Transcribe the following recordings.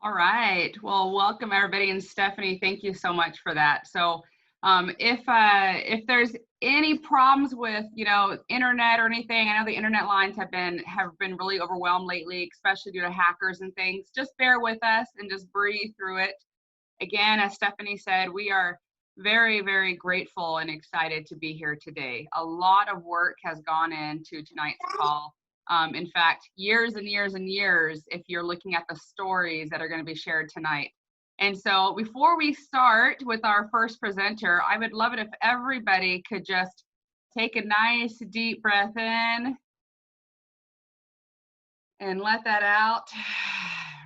All right. Well, welcome everybody, and Stephanie, thank you so much for that. So, if there's any problems with internet or anything, I know the internet lines have been really overwhelmed lately, especially due to hackers and things. Just bear with us and just breathe through it. Again, as Stephanie said, we are very, very grateful and excited to be here today. A lot of work has gone into tonight's call. In fact, years and years and years, if you're looking at the stories that are going to be shared tonight. And so before we start with our first presenter, I would love it if everybody could just take a nice deep breath in and let that out.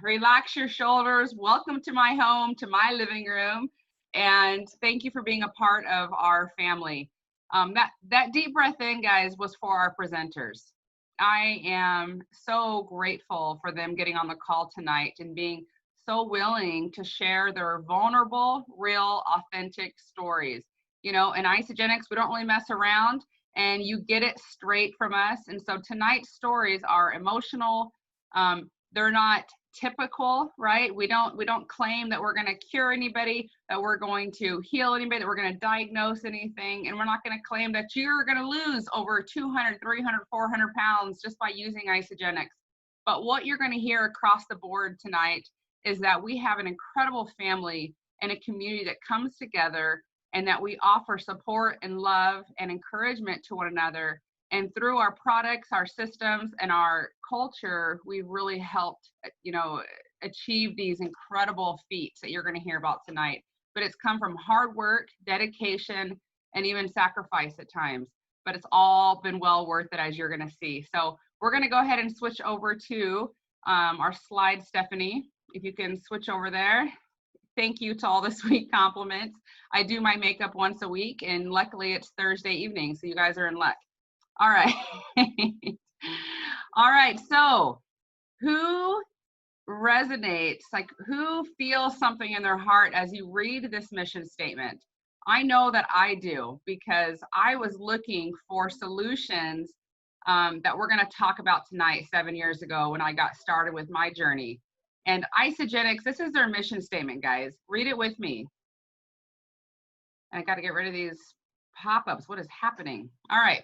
Relax your shoulders. Welcome to my home, to my living room. And thank you for being a part of our family. That deep breath in, guys, was for our presenters. I am so grateful for them getting on the call tonight and being so willing to share their vulnerable, real, authentic stories. In Isagenix, we don't really mess around, and you get it straight from us. And so tonight's stories are emotional. They're not typical, right? We don't claim that we're going to cure anybody, that we're going to heal anybody, that we're going to diagnose anything, and we're not going to claim that you're going to lose over 200, 300, 400 pounds just by using Isagenix. But what you're going to hear across the board tonight is that we have an incredible family and a community that comes together, and that we offer support and love and encouragement to one another. And through our products, our systems, and our culture, we've really helped, achieve these incredible feats that you're going to hear about tonight. But it's come from hard work, dedication, and even sacrifice at times. But it's all been well worth it, as you're going to see. So we're going to go ahead and switch over to our slide, Stephanie. If you can switch over there. Thank you to all the sweet compliments. I do my makeup once a week, and luckily it's Thursday evening, so you guys are in luck. All right. All right. So who resonates, like who feels something in their heart as you read this mission statement? I know that I do, because I was looking for solutions that we're going to talk about tonight 7 years ago when I got started with my journey. And Isagenix, this is their mission statement, guys. Read it with me. I got to get rid of these pop-ups. What is happening? All right.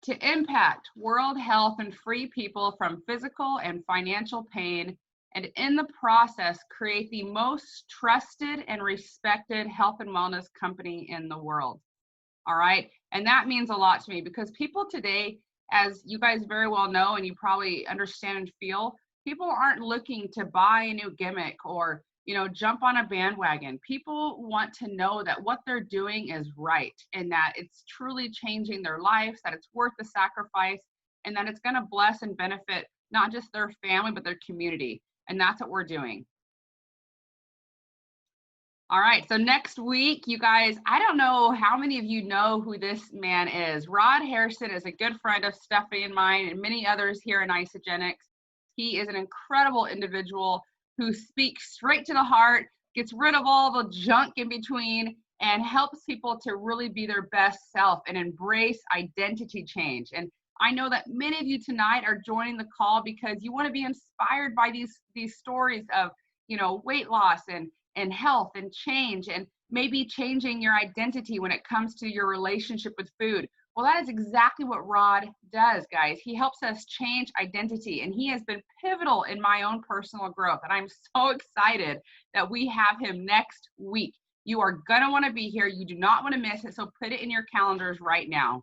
To impact world health and free people from physical and financial pain, and in the process, create the most trusted and respected health and wellness company in the world. All right. And that means a lot to me, because people today, as you guys very well know, and you probably understand and feel, people aren't looking to buy a new gimmick or, jump on a bandwagon. People want to know that what they're doing is right, and that it's truly changing their lives, that it's worth the sacrifice, and that it's going to bless and benefit not just their family, but their community. And that's what we're doing. All right, so next week, you guys, I don't know how many of you know who this man is. Rod Harrison is a good friend of Stephanie and mine and many others here in Isagenix. He is an incredible individual who speaks straight to the heart, gets rid of all the junk in between, and helps people to really be their best self and embrace identity change. And I know that many of you tonight are joining the call because you want to be inspired by these stories of, weight loss and health and change, and maybe changing your identity when it comes to your relationship with food. Well, that is exactly what Rod does, guys. He helps us change identity, and he has been pivotal in my own personal growth. And I'm so excited that we have him next week. You are going to want to be here. You do not want to miss it. So put it in your calendars right now.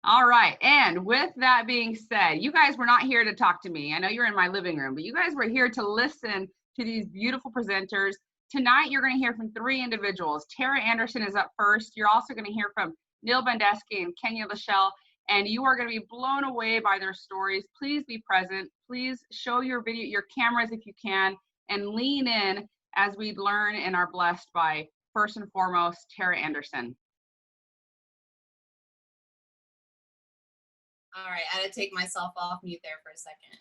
All right. And with that being said, you guys were not here to talk to me. I know you're in my living room, but you guys were here to listen to these beautiful presenters. Tonight, you're going to hear from 3 individuals. Tara Anderson is up first. You're also going to hear from Neal Bendensky and Kenya Lachelle, and you are going to be blown away by their stories. Please be present. Please show your cameras if you can, and lean in as we learn and are blessed by, first and foremost, Tara Anderson. All right, I had to take myself off mute there for a second.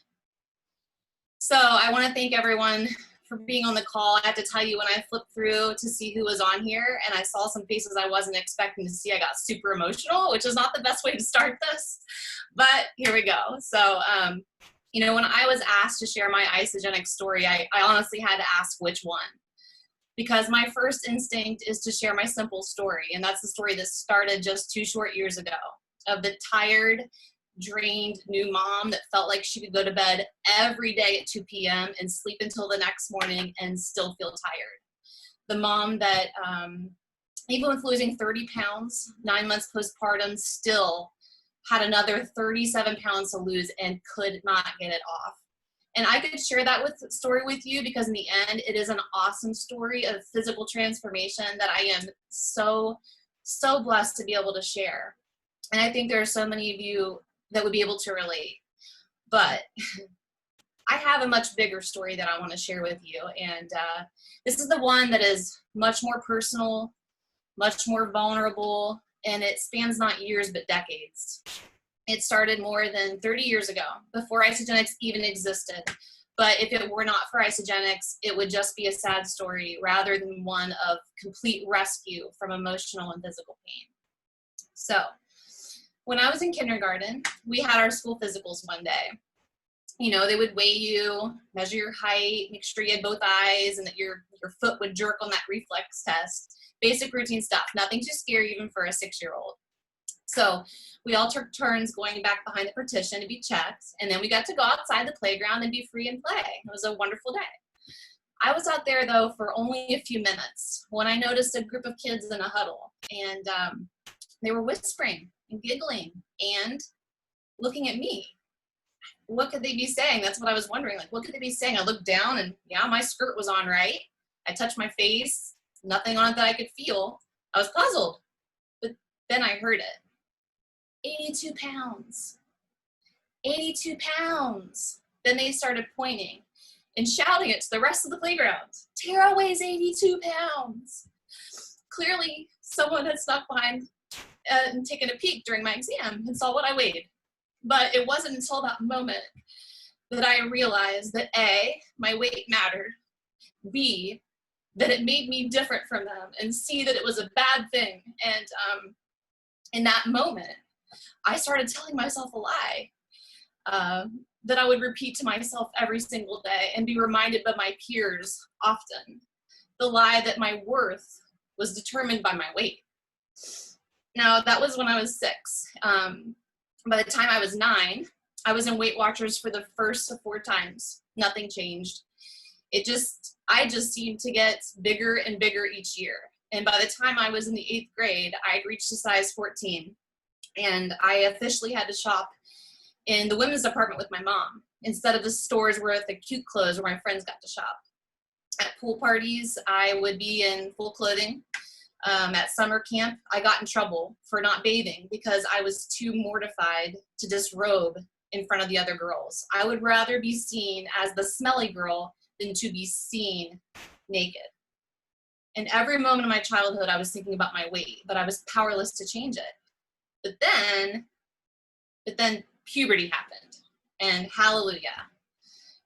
So I want to thank everyone for being on the call. I have to tell you, when I flipped through to see who was on here and I saw some faces I wasn't expecting to see, I got super emotional, which is not the best way to start this, but here we go. So You know, when I was asked to share my isogenic story, I honestly had to ask which one. Because my first instinct is to share my simple story. And that's the story that started just 2 short years ago, of the tired, drained new mom that felt like she could go to bed every day at 2 p.m. and sleep until the next morning and still feel tired. The mom that, even with losing 30 pounds, 9 months postpartum, still had another 37 pounds to lose and could not get it off. And I could share that story with you because in the end, it is an awesome story of physical transformation that I am so, so blessed to be able to share. And I think there are so many of you that would be able to relate. But I have a much bigger story that I want to share with you. And this is the one that is much more personal, much more vulnerable, and it spans not years, but decades. It started more than 30 years ago, before Isogenics even existed. But if it were not for Isogenics, it would just be a sad story rather than one of complete rescue from emotional and physical pain. So, when I was in kindergarten, we had our school physicals one day. You know, they would weigh you, measure your height, make sure you had both eyes, and that your foot would jerk on that reflex test. Basic routine stuff, nothing too scary even for a 6-year-old. So we all took turns going back behind the partition to be checked, and then we got to go outside the playground and be free and play. It was a wonderful day. I was out there, though, for only a few minutes when I noticed a group of kids in a huddle, and they were whispering and giggling and looking at me. What could they be saying? That's what I was wondering. Like, what could they be saying? I looked down, and yeah, my skirt was on right. I touched my face, nothing on it that I could feel. I was puzzled, but then I heard it. 82 pounds, 82 pounds. Then they started pointing and shouting it to the rest of the playground. Tara weighs 82 pounds. Clearly, someone had snuck behind and taken a peek during my exam and saw what I weighed. But it wasn't until that moment that I realized that A, my weight mattered, B, that it made me different from them, and C, that it was a bad thing. And in that moment, I started telling myself a lie that I would repeat to myself every single day and be reminded by my peers often. The lie that my worth was determined by my weight. Now, that was when I was 6. By the time I was 9, I was in Weight Watchers for the first of 4 times. Nothing changed. I just seemed to get bigger and bigger each year. And by the time I was in the 8th grade, I had reached a size 14. And I officially had to shop in the women's department with my mom instead of the stores where the cute clothes where my friends got to shop. At pool parties, I would be in full clothing. At summer camp, I got in trouble for not bathing because I was too mortified to disrobe in front of the other girls. I would rather be seen as the smelly girl than to be seen naked. In every moment of my childhood, I was thinking about my weight, but I was powerless to change it. But then puberty happened, and hallelujah.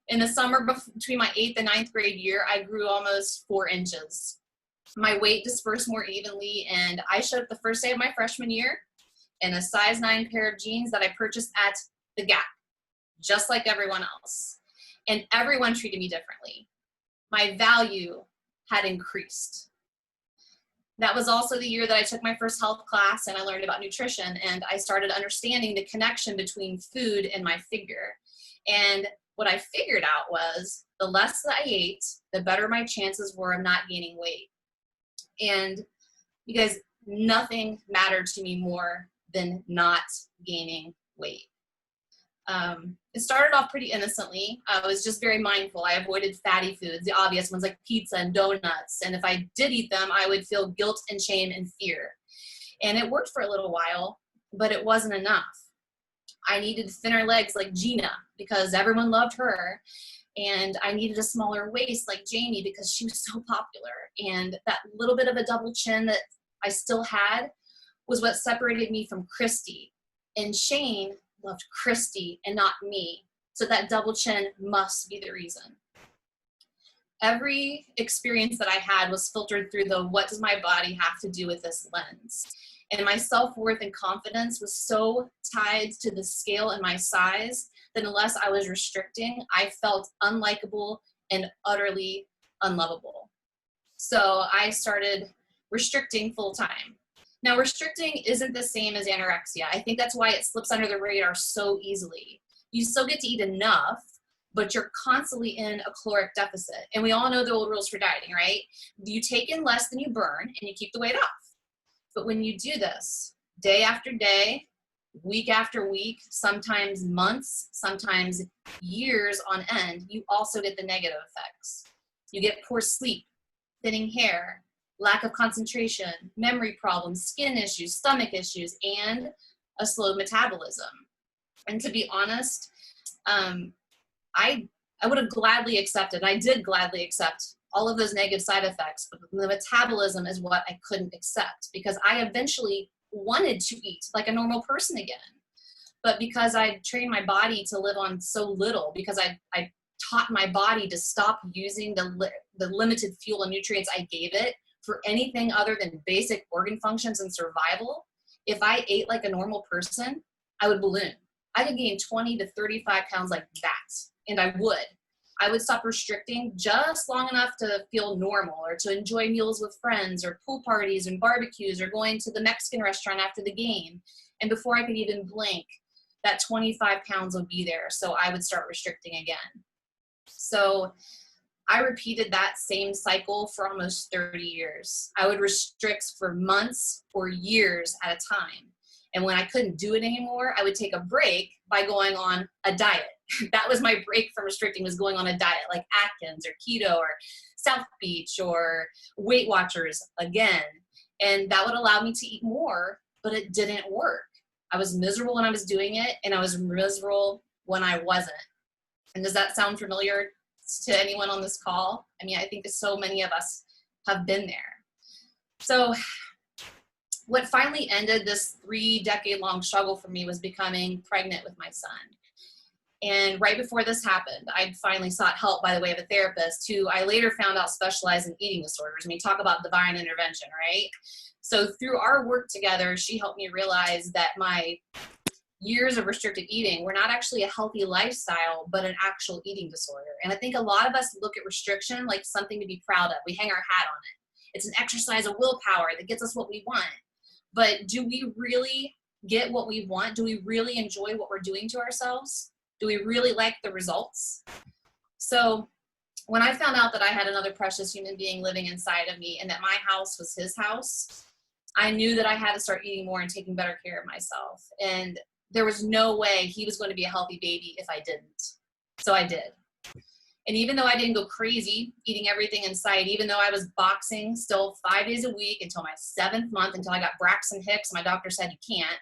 In the summer between my 8th and 9th grade year, I grew almost 4 inches. My weight dispersed more evenly, and I showed up the first day of my freshman year in a size 9 pair of jeans that I purchased at the Gap, just like everyone else. And everyone treated me differently. My value had increased. That was also the year that I took my first health class and I learned about nutrition, and I started understanding the connection between food and my figure. And what I figured out was the less that I ate, the better my chances were of not gaining weight. And because nothing mattered to me more than not gaining weight. It started off pretty innocently. I was just very mindful. I avoided fatty foods, the obvious ones like pizza and donuts. And if I did eat them, I would feel guilt and shame and fear. And it worked for a little while, but it wasn't enough. I needed thinner legs like Gina because everyone loved her. And I needed a smaller waist like Jamie because she was so popular. And that little bit of a double chin that I still had was what separated me from Christy. And Shane loved Christy and not me. So that double chin must be the reason. Every experience that I had was filtered through the what does my body have to do with this lens. And my self-worth and confidence was so tied to the scale and my size that unless I was restricting, I felt unlikable and utterly unlovable. So I started restricting full time. Now, restricting isn't the same as anorexia. I think that's why it slips under the radar so easily. You still get to eat enough, but you're constantly in a caloric deficit. And we all know the old rules for dieting, right? You take in less than you burn and you keep the weight off. But when you do this day after day, week after week, sometimes months, sometimes years on end, you also get the negative effects. You get poor sleep, thinning hair, lack of concentration, memory problems, skin issues, stomach issues, and a slowed metabolism. And to be honest, I would have gladly accepted, I did gladly accept all of those negative side effects, but the metabolism is what I couldn't accept, because I eventually wanted to eat like a normal person again. But because I trained my body to live on so little, because I taught my body to stop using the limited fuel and nutrients I gave it for anything other than basic organ functions and survival, if I ate like a normal person, I would balloon. I could gain 20 to 35 pounds like that, and I would. I would stop restricting just long enough to feel normal, or to enjoy meals with friends, or pool parties and barbecues, or going to the Mexican restaurant after the game. And before I could even blink, that 25 pounds would be there. So I would start restricting again. So I repeated that same cycle for almost 30 years. I would restrict for months or years at a time. And when I couldn't do it anymore, I would take a break by going on a diet. That was my break from restricting, was going on a diet like Atkins or keto or South Beach or Weight Watchers again. And that would allow me to eat more, but it didn't work. I was miserable when I was doing it, and I was miserable when I wasn't. And does that sound familiar to anyone on this call? I mean, I think so many of us have been there. So what finally ended this 3-decade-long struggle for me was becoming pregnant with my son. And right before this happened, I finally sought help by the way of a therapist who I later found out specialized in eating disorders. I mean, talk about divine intervention, right? So through our work together, she helped me realize that my years of restricted eating were not actually a healthy lifestyle, but an actual eating disorder. And I think a lot of us look at restriction like something to be proud of. We hang our hat on it. It's an exercise of willpower that gets us what we want. But do we really get what we want? Do we really enjoy what we're doing to ourselves? Do we really like the results? So when I found out that I had another precious human being living inside of me and that my house was his house, I knew that I had to start eating more and taking better care of myself. And there was no way he was going to be a healthy baby if I didn't. So I did. And even though I didn't go crazy eating everything in sight, even though I was boxing still 5 days a week until my 7th month, until I got Braxton Hicks, my doctor said you can't,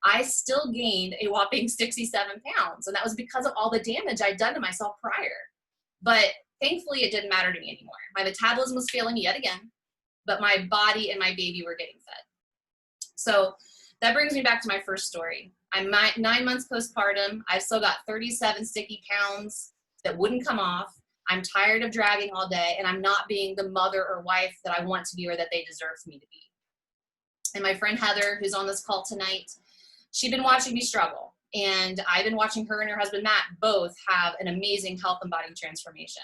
I still gained a whopping 67 pounds. And that was because of all the damage I'd done to myself prior. But thankfully, it didn't matter to me anymore. My metabolism was failing yet again, but my body and my baby were getting fed. So that brings me back to my first story. I'm 9 months postpartum. I've still got 37 sticky pounds that wouldn't come off. I'm tired of dragging all day, and I'm not being the mother or wife that I want to be or that they deserve for me to be. And my friend Heather, who's on this call tonight, she'd been watching me struggle. And I've been watching her and her husband, Matt, both have an amazing health and body transformation.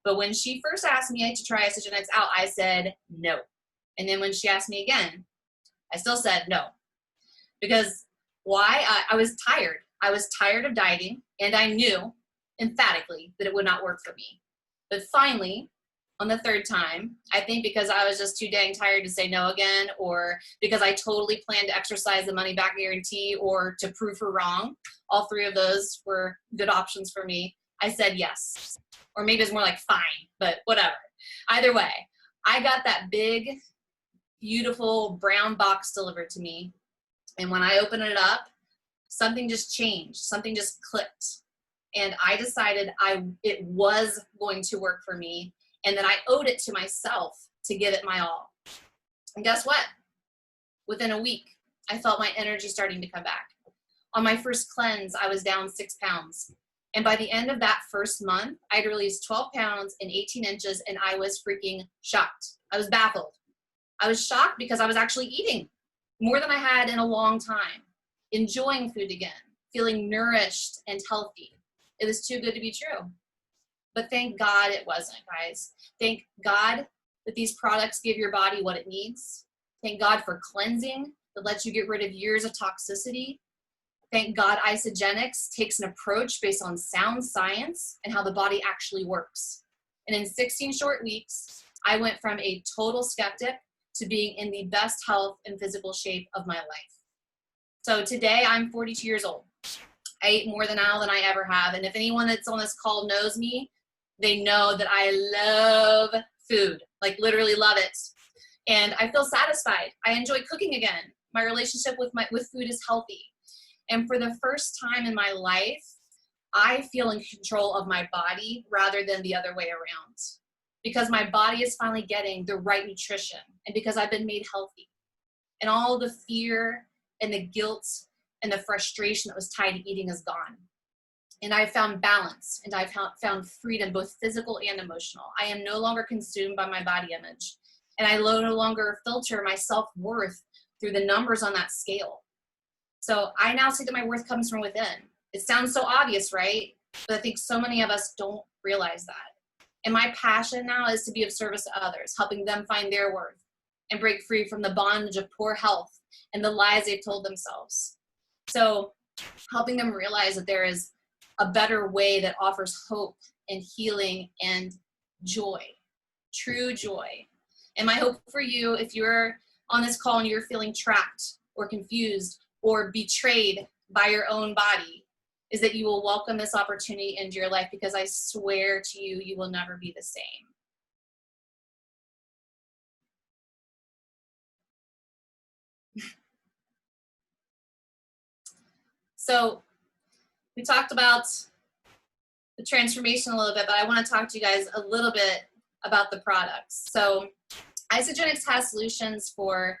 But when she first asked me to try Isogenics out, I said no. And then when she asked me again, I still said no. Because why? I was tired. I was tired of dieting, and I knew emphatically that it would not work for me. But finally, on the third time, I think because I was just too dang tired to say no again, or because I totally planned to exercise the money back guarantee, or to prove her wrong, all three of those were good options for me, I said yes. Or maybe it's more like fine, but whatever. Either way, I got that big, beautiful brown box delivered to me. And when I opened it up, something just changed. Something just clicked. And I decided it was going to work for me, and that I owed it to myself to give it my all. And guess what? Within a week, I felt my energy starting to come back. On my first cleanse, I was down 6 pounds. And by the end of that first month, I'd released 12 pounds and 18 inches, and I was freaking shocked. I was baffled. I was shocked because I was actually eating more than I had in a long time, enjoying food again, feeling nourished and healthy. It was too good to be true. But thank God it wasn't, guys. Thank God that these products give your body what it needs. Thank God for cleansing that lets you get rid of years of toxicity. Thank God Isagenix takes an approach based on sound science and how the body actually works. And in 16 short weeks, I went from a total skeptic to being in the best health and physical shape of my life. So today I'm 42 years old. I eat more now than I ever have. And if anyone that's on this call knows me, they know that I love food, like literally love it. And I feel satisfied. I enjoy cooking again. My relationship with food is healthy. And for the first time in my life, I feel in control of my body rather than the other way around. Because my body is finally getting the right nutrition and because I've been made healthy. And all the fear and the guilt and the frustration that was tied to eating is gone. And I've found balance and I've found freedom, both physical and emotional. I am no longer consumed by my body image. And I no longer filter my self-worth through the numbers on that scale. So I now say that my worth comes from within. It sounds so obvious, right? But I think so many of us don't realize that. And my passion now is to be of service to others, helping them find their worth and break free from the bondage of poor health and the lies they've told themselves. So helping them realize that there is a better way that offers hope and healing and joy, true joy. And my hope for you, if you're on this call and you're feeling trapped or confused or betrayed by your own body, is that you will welcome this opportunity into your life, because I swear to you, you will never be the same. So we talked about the transformation a little bit, but I want to talk to you guys a little bit about the products. So Isagenix has solutions for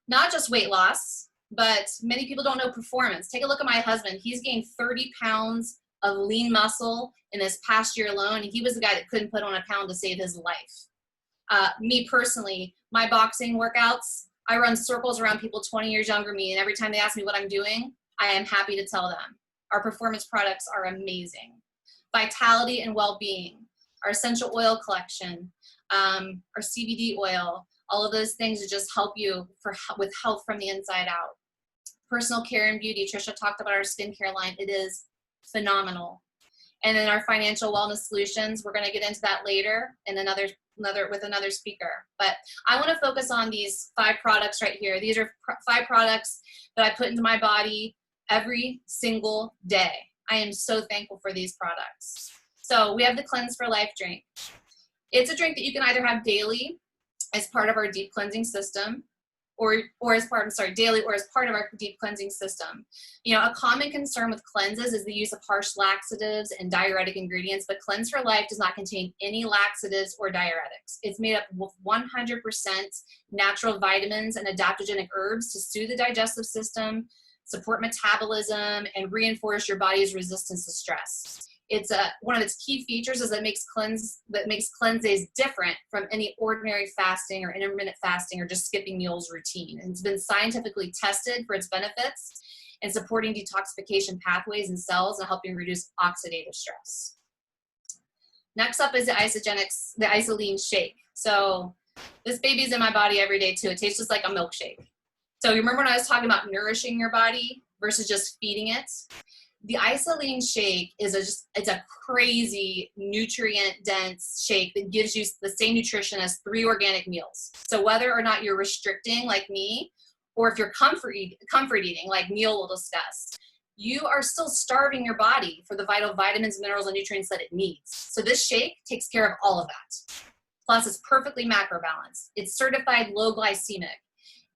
not just weight loss, but many people don't know performance. Take a look at my husband. He's gained 30 pounds of lean muscle in this past year alone. And he was the guy that couldn't put on a pound to save his life. Me personally, my boxing workouts, I run circles around people 20 years younger than me. And every time they ask me what I'm doing, I am happy to tell them. Our performance products are amazing. Vitality and well-being, our essential oil collection, our CBD oil, all of those things that just help you with health from the inside out. Personal care and beauty. Trisha talked about our skincare line. It is phenomenal. And then our financial wellness solutions, we're going to get into that later in with another speaker. But I want to focus on these 5 products right here. These are 5 products that I put into my body every single day. I am so thankful for these products. So we have the Cleanse for Life drink. It's a drink that you can either have daily as part of our deep cleansing system, daily or as part of our deep cleansing system. You know, a common concern with cleanses is the use of harsh laxatives and diuretic ingredients, but Cleanse for Life does not contain any laxatives or diuretics. It's made up with 100% natural vitamins and adaptogenic herbs to soothe the digestive system, support metabolism, and reinforce your body's resistance to stress. It's one of its key features is that makes cleanses different from any ordinary fasting or intermittent fasting or just skipping meals routine. And it's been scientifically tested for its benefits in supporting detoxification pathways in cells and helping reduce oxidative stress. Next up is the Isagenix, the Isoline shake. So this baby's in my body every day too. It tastes just like a milkshake. So you remember when I was talking about nourishing your body versus just feeding it? The Isoline shake is it's a crazy nutrient-dense shake that gives you the same nutrition as 3 organic meals. So whether or not you're restricting like me, or if you're comfort eating like Neal will discuss, you are still starving your body for the vital vitamins, minerals, and nutrients that it needs. So this shake takes care of all of that. Plus, it's perfectly macro balanced. It's certified low glycemic.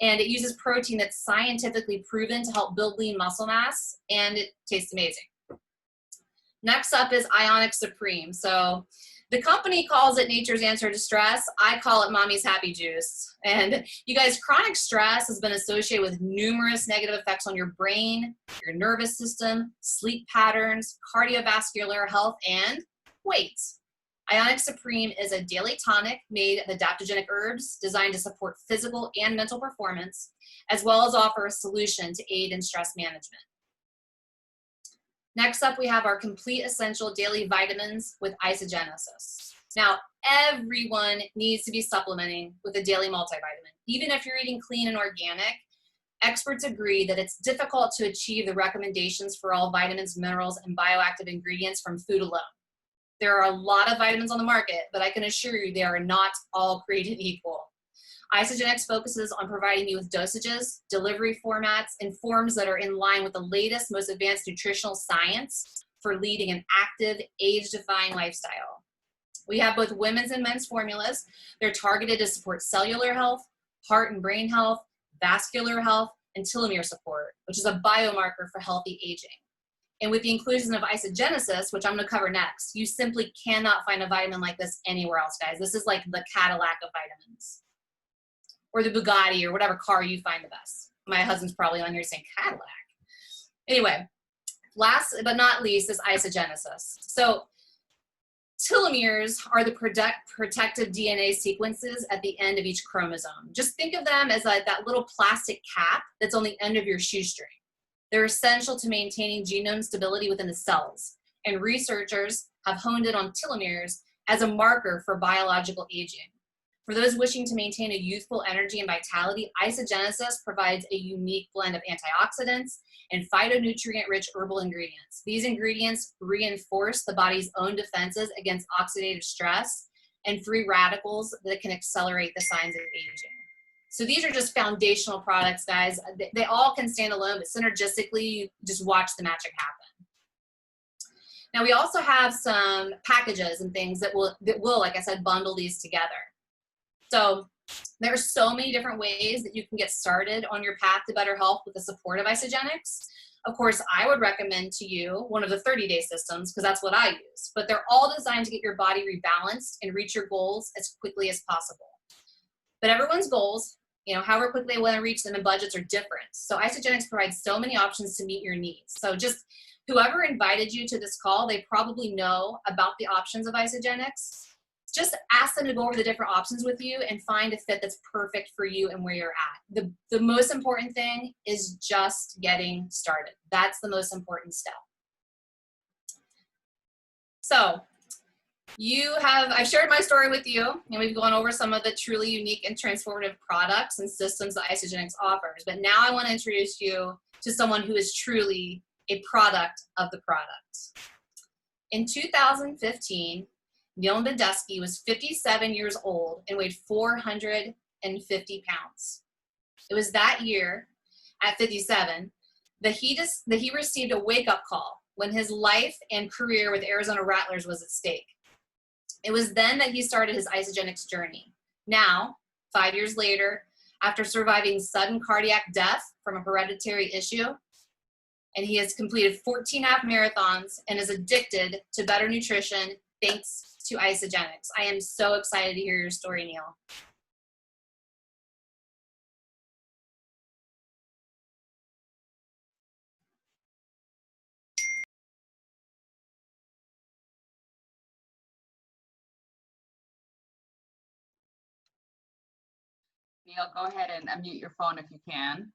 And it uses protein that's scientifically proven to help build lean muscle mass, and it tastes amazing. Next up is Ionic Supreme. So the company calls it nature's answer to stress. I call it mommy's happy juice. And you guys, chronic stress has been associated with numerous negative effects on your brain, your nervous system, sleep patterns, cardiovascular health, and weight. Ionic Supreme is a daily tonic made of adaptogenic herbs designed to support physical and mental performance, as well as offer a solution to aid in stress management. Next up, we have our complete essential daily vitamins with isogenesis. Now, everyone needs to be supplementing with a daily multivitamin. Even if you're eating clean and organic, experts agree that it's difficult to achieve the recommendations for all vitamins, minerals, and bioactive ingredients from food alone. There are a lot of vitamins on the market, but I can assure you they are not all created equal. Isagenix focuses on providing you with dosages, delivery formats, and forms that are in line with the latest, most advanced nutritional science for leading an active, age-defying lifestyle. We have both women's and men's formulas. They're targeted to support cellular health, heart and brain health, vascular health, and telomere support, which is a biomarker for healthy aging. And with the inclusion of isogenesis, which I'm going to cover next, you simply cannot find a vitamin like this anywhere else, guys. This is like the Cadillac of vitamins, or the Bugatti, or whatever car you find the best. My husband's probably on here saying Cadillac. Anyway, last but not least is isogenesis. So telomeres are the protective DNA sequences at the end of each chromosome. Just think of them as like that little plastic cap that's on the end of your shoestring. They're essential to maintaining genome stability within the cells, and researchers have honed in on telomeres as a marker for biological aging. For those wishing to maintain a youthful energy and vitality, isogenesis provides a unique blend of antioxidants and phytonutrient-rich herbal ingredients. These ingredients reinforce the body's own defenses against oxidative stress and free radicals that can accelerate the signs of aging. So these are just foundational products, guys. They all can stand alone, but synergistically, you just watch the magic happen. Now, we also have some packages and things that will, like I said, bundle these together. So there are so many different ways that you can get started on your path to better health with the support of Isagenix. Of course, I would recommend to you one of the 30-day systems, because that's what I use. But they're all designed to get your body rebalanced and reach your goals as quickly as possible. But everyone's goals, however quickly they want to reach them, and budgets are different. So Isagenix provides so many options to meet your needs. So just whoever invited you to this call, they probably know about the options of Isagenix. Just ask them to go over the different options with you and find a fit that's perfect for you and where you're at. The most important thing is just getting started. That's the most important step. So I've shared my story with you, and we've gone over some of the truly unique and transformative products and systems that Isagenix offers. But now I want to introduce you to someone who is truly a product of the product. In 2015, Neal Bendensky was 57 years old and weighed 450 pounds. It was that year, at 57, that he received a wake-up call when his life and career with Arizona Rattlers was at stake. It was then that he started his Isagenix journey. Now, 5 years later, after surviving sudden cardiac death from a hereditary issue, and he has completed 14 half marathons and is addicted to better nutrition thanks to Isagenix. I am so excited to hear your story, Neal. Neal, go ahead and unmute your phone if you can.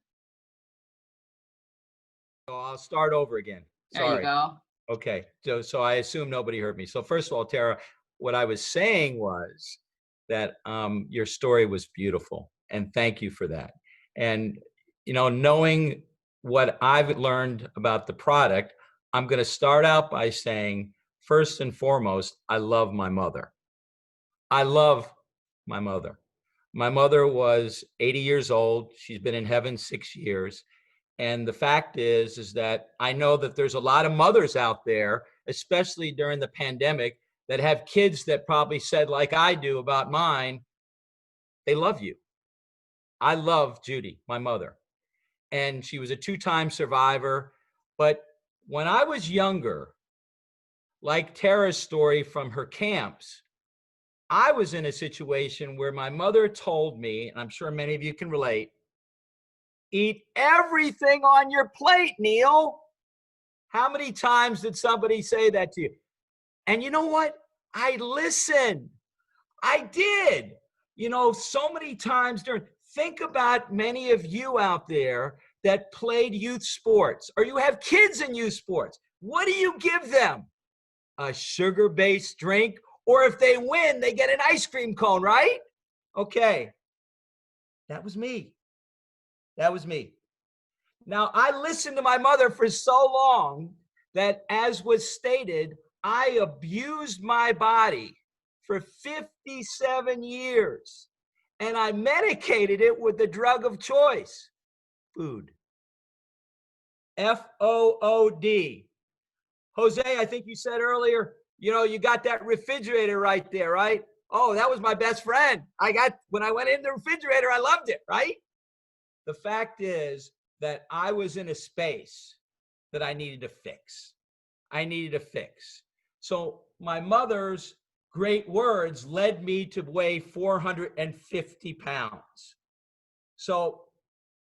So I'll start over again. Sorry. There you go. Okay, so I assume nobody heard me. So first of all, Tara, what I was saying was that your story was beautiful, and thank you for that. And knowing what I've learned about the product, I'm going to start out by saying, first and foremost, I love my mother. I love my mother. My mother was 80 years old. She's been in heaven 6 years. And the fact is that I know that there's a lot of mothers out there, especially during the pandemic, that have kids that probably said, like I do about mine, they love you. I love Judy, my mother. And she was a 2-time survivor. But when I was younger, like Tara's story from her camps, I was in a situation where my mother told me, and I'm sure many of you can relate, eat everything on your plate, Neal. How many times did somebody say that to you? And you know what? I listened. I did. So many times think about many of you out there that played youth sports, or you have kids in youth sports. what do you give them? A sugar-based drink, or if they win, they get an ice cream cone, right? Okay, that was me. That was me. Now, I listened to my mother for so long that, as was stated, I abused my body for 57 years, and I medicated it with the drug of choice, food. Food. Jose, I think you said earlier, you got that refrigerator right there, right? Oh, that was my best friend. When I went in the refrigerator, I loved it, right? The fact is that I was in a space that I needed to fix. So my mother's great words led me to weigh 450 pounds. So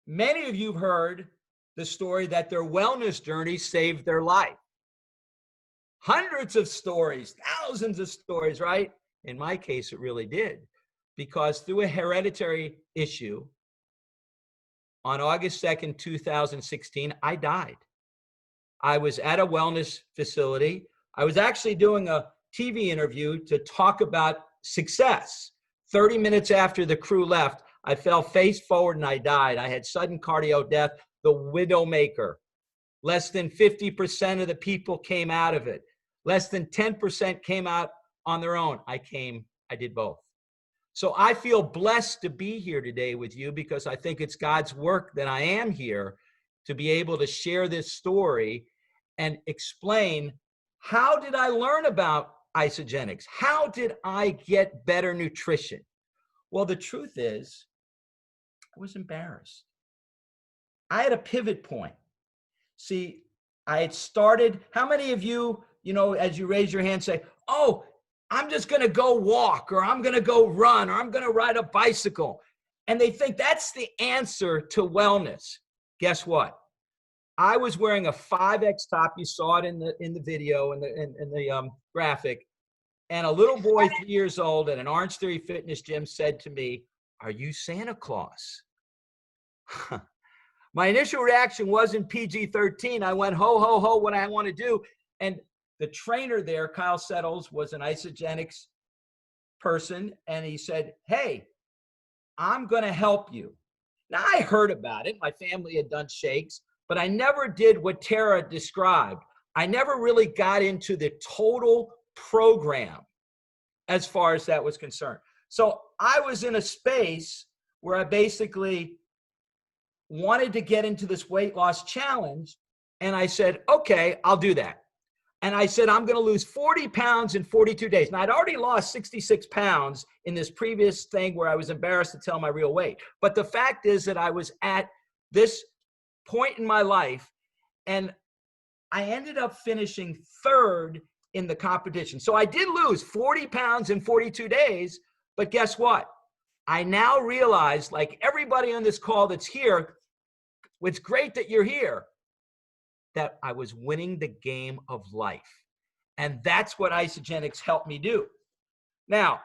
many of you have heard the story that their wellness journey saved their life. Hundreds of stories, thousands of stories, right? In my case, it really did. Because through a hereditary issue, on August 2nd, 2016, I died. I was at a wellness facility. I was actually doing a TV interview to talk about success. 30 minutes after the crew left, I fell face forward and I died. I had sudden cardio death, the widowmaker. Less than 50% of the people came out of it. Less than 10% came out on their own. I did both. So I feel blessed to be here today with you because I think it's God's work that I am here to be able to share this story and explain, how did I learn about isogenics? How did I get better nutrition? Well, the truth is, I was embarrassed. I had a pivot point. See, I had started, how many of you, as you raise your hand, say, oh, I'm just going to go walk, or I'm going to go run, or I'm going to ride a bicycle. And they think that's the answer to wellness. Guess what? I was wearing a 5X top. You saw it in the video, in the graphic. And a little boy, 3 years old, at an Orange Theory Fitness gym said to me, "Are you Santa Claus?" My initial reaction wasn't PG-13. I went, ho, ho, ho, what I want to do. And the trainer there, Kyle Settles, was an isogenics person. And he said, "Hey, I'm going to help you." Now, I heard about it. My family had done shakes, but I never did what Tara described. I never really got into the total program as far as that was concerned. So I was in a space where I basically wanted to get into this weight loss challenge. And I said, okay, I'll do that. And I said, I'm going to lose 40 pounds in 42 days. Now, I'd already lost 66 pounds in this previous thing where I was embarrassed to tell my real weight. But the fact is that I was at this point in my life, and I ended up finishing third in the competition. So I did lose 40 pounds in 42 days, but guess what? I now realize, like everybody on this call that's here, it's great that you're here, that I was winning the game of life. And that's what isogenics helped me do. Now,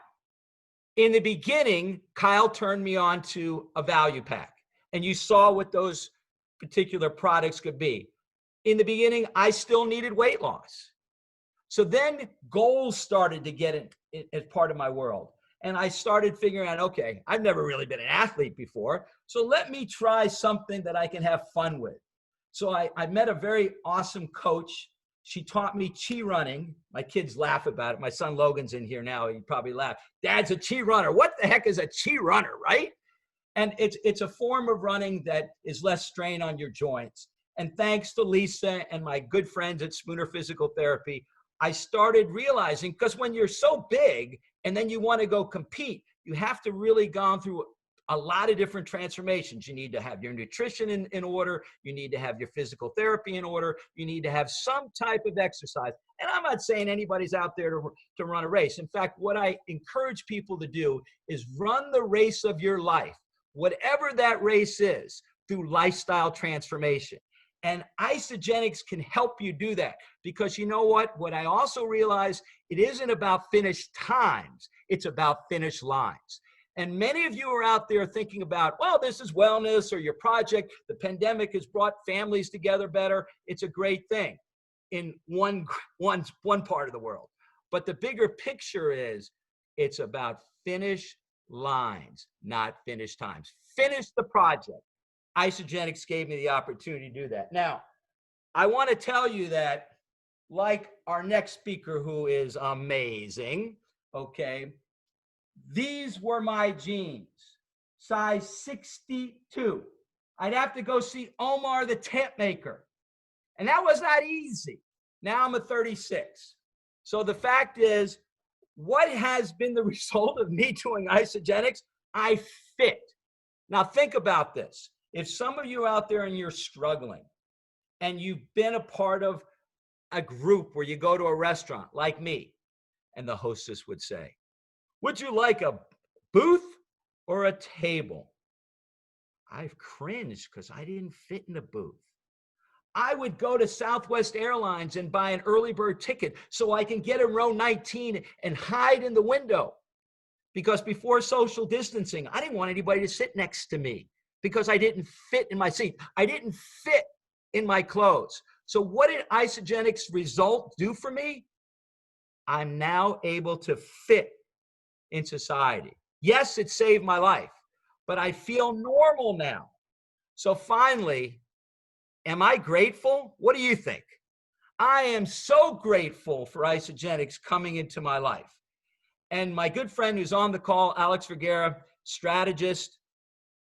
in the beginning, Kyle turned me on to a value pack, and you saw what those particular products could be. In the beginning, I still needed weight loss. So then goals started to get in as part of my world. And I started figuring out, okay, I've never really been an athlete before, so let me try something that I can have fun with. So I met a very awesome coach. She taught me chi running. My kids laugh about it. My son Logan's in here now. He'd probably laugh. Dad's a chi runner. What the heck is a chi runner, right? And it's a form of running that is less strain on your joints. And thanks to Lisa and my good friends at Spooner Physical Therapy, I started realizing, because when you're so big and then you want to go compete, you have to really gone through a lot of different transformations. You need to have your nutrition in order. You need to have your physical therapy in order. You need to have some type of exercise. And I'm not saying anybody's out there to run a race. In fact, what I encourage people to do is run the race of your life, whatever that race is, through lifestyle transformation. And isogenics can help you do that, because you know what? What I also realize, it isn't about finish times. It's about finish lines. And many of you are out there thinking about, well, this is wellness or your project. The pandemic has brought families together better. It's a great thing. in one part of the world. But the bigger picture is it's about finish lines, not finish times. Finish the project. Isagenix gave me the opportunity to do that. Now, I want to tell you that, like our next speaker, who is amazing, okay, these were my jeans, size 62. I'd have to go see Omar the tent maker. And that was not easy. Now I'm a 36. So the fact is, what has been the result of me doing Isagenix? I fit. Now think about this. If some of you out there and you're struggling and you've been a part of a group where you go to a restaurant like me, and the hostess would say, would you like a booth or a table? I've cringed because I didn't fit in a booth. I would go to Southwest Airlines and buy an early bird ticket so I can get in row 19 and hide in the window. Because before social distancing, I didn't want anybody to sit next to me because I didn't fit in my seat. I didn't fit in my clothes. So what did Isagenix result do for me? I'm now able to fit in society. Yes, it saved my life, but I feel normal now. So finally, am I grateful? What do you think? I am so grateful for Isagenix coming into my life. And my good friend who's on the call, Alex Vergara, strategist.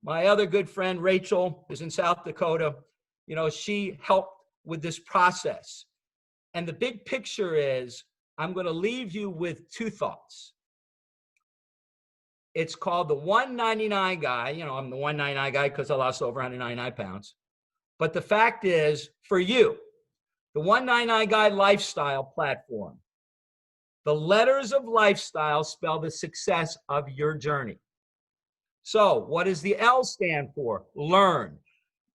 My other good friend, Rachel, is in South Dakota. You know, she helped with this process. And the big picture is, I'm going to leave you with two thoughts. It's called the 199 guy. You know, I'm the 199 guy because I lost over 199 pounds. But the fact is, for you, the 199 guy lifestyle platform, the letters of lifestyle spell the success of your journey. So what does the L stand for? Learn.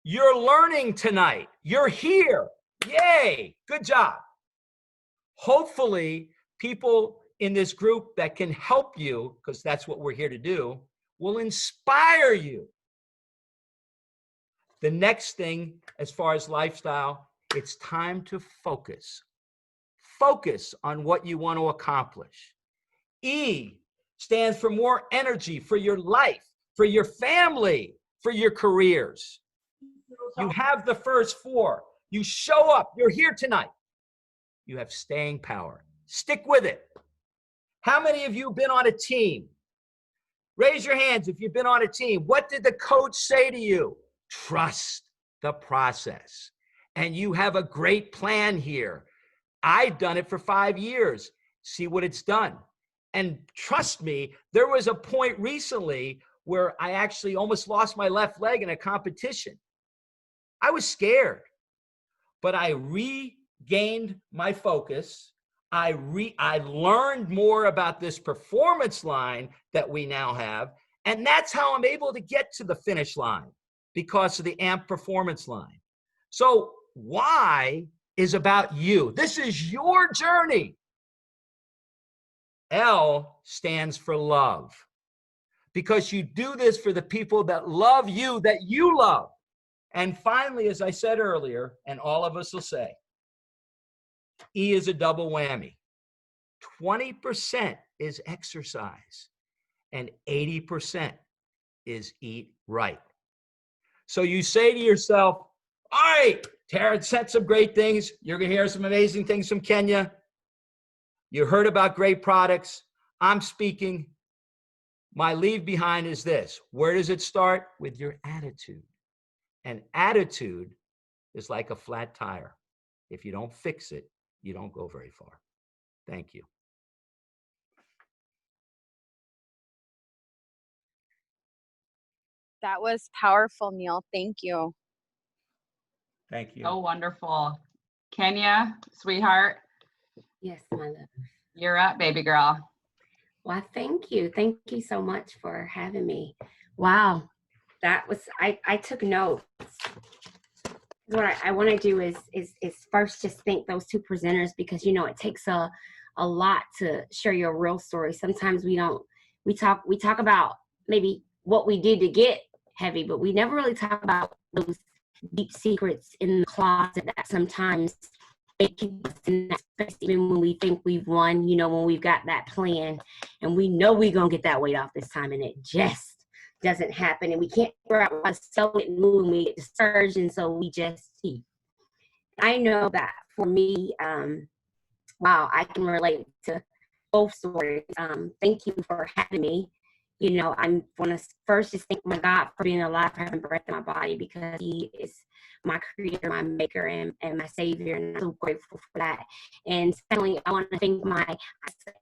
You're learning tonight. You're here. Yay. Good job. Hopefully, people in this group that can help you, because that's what we're here to do, will inspire you. The next thing, as far as lifestyle, it's time to focus. Focus on what you want to accomplish. E stands for more energy for your life, for your family, for your careers. You have the first four. You show up. You're here tonight. You have staying power. Stick with it. How many of you have been on a team? Raise your hands if you've been on a team. What did the coach say to you? Trust the process. And you have a great plan here. I've done it for 5 years. See what it's done. And trust me, there was a point recently where I actually almost lost my left leg in a competition. I was scared, but I regained my focus. I learned more about this performance line that we now have. And that's how I'm able to get to the finish line, because of the AMP performance line. So why is about you? This is your journey. L stands for love, because you do this for the people that love you, that you love. And finally, as I said earlier, and all of us will say, E is a double whammy. 20% is exercise and 80% is eat right. So you say to yourself, all right, Tara said some great things. You're going to hear some amazing things from Kenya. You heard about great products. I'm speaking. My leave behind is this. Where does it start? With your attitude. And attitude is like a flat tire. If you don't fix it, you don't go very far. Thank you. That was powerful, Neal. Thank you. Thank you. Oh, wonderful. Kenya, sweetheart, Yes, my love. you're up, baby girl. Well, thank you. Thank you so much for having me. Wow. That was, I took notes. What I want to do is first just thank those two presenters, because, you know, it takes a lot to share your real story. Sometimes we talk about maybe what we did to get heavy, but we never really talk about those deep secrets in the closet that sometimes it keeps us in that space even when we think we've won, you know, when we've got that plan and we know we're going to get that weight off this time and it just doesn't happen. And we can't figure out what's so it move and we get discouraged. And so we just see. I know that for me, wow, I can relate to both stories. Thank you for having me. You know, I want to first just thank my God for being alive, for having breath in my body, because He is my creator, my maker, and my savior, and I'm so grateful for that. And secondly, I want to thank my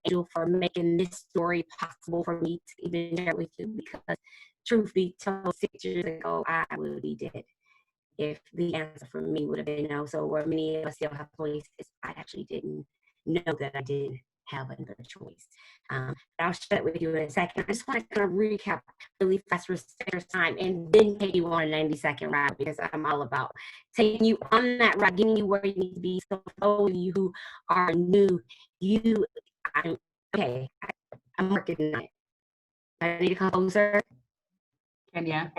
angel for making this story possible for me to even share with you, because truth be told, 6 years ago, I would be dead if the answer for me would have been no. So where many of us still have choices, I actually didn't know that I didn't have another choice. I'll share it with you in a second. I just want to kind of recap really fast for your time and then take you on a 90-second ride, because I'm all about taking you on that ride, getting you where you need to be. So for those of you who are new, I'm working on it. I need to come closer. Kenya.